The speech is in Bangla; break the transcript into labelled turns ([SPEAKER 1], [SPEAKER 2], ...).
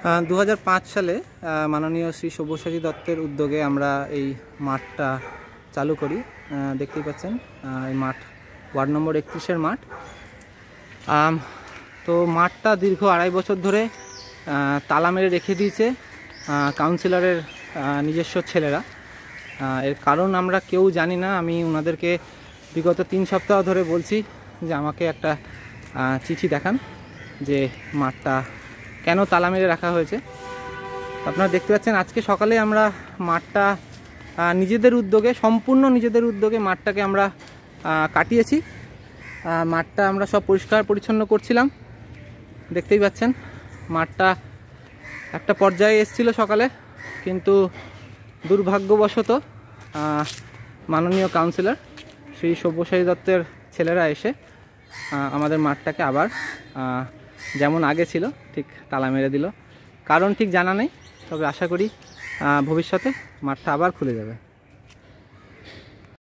[SPEAKER 1] 2005 সালে মাননীয় শ্রী সব্যসাচী দত্তের উদ্যোগে আমরা এই মাঠটা চালু করি। দেখতেই পাচ্ছেন এই মাঠ ওয়ার্ড নম্বর 31-এর মাঠ। তো মাঠটা দীর্ঘ 2.5 বছর ধরে তালা মেরে রেখে দিয়েছে কাউন্সিলরের নিজস্ব ছেলেরা। এর কারণ আমরা কেউ জানি না। আমি ওনাদেরকে বিগত 3 সপ্তাহ ধরে বলছি যে আমাকে একটা চিঠি দেখান যে মাঠটা কেন তালা মেরে রাখা হয়েছে। আপনারা দেখতে পাচ্ছেন আজকে সকালে আমরা মাঠটা নিজেদের উদ্যোগে, সম্পূর্ণ নিজেদের উদ্যোগে মাঠটাকে আমরা কাটিয়েছি। মাঠটা আমরা সব পরিষ্কার পরিচ্ছন্ন করছিলাম। দেখতেই পাচ্ছেন মাঠটা একটা পর্যায়ে এসেছিল সকালে, কিন্তু দুর্ভাগ্যবশত মাননীয় কাউন্সিলর শ্রী সব্যসাচী দত্তের ছেলেরা এসে আমাদের মাঠটাকে আবার যেমন আগে ছিল ঠিক তালা মেরে দিল। কারণ ঠিক জানা নেই, তবে আশা করি ভবিষ্যতে মাঠটা আবার খুলে যাবে।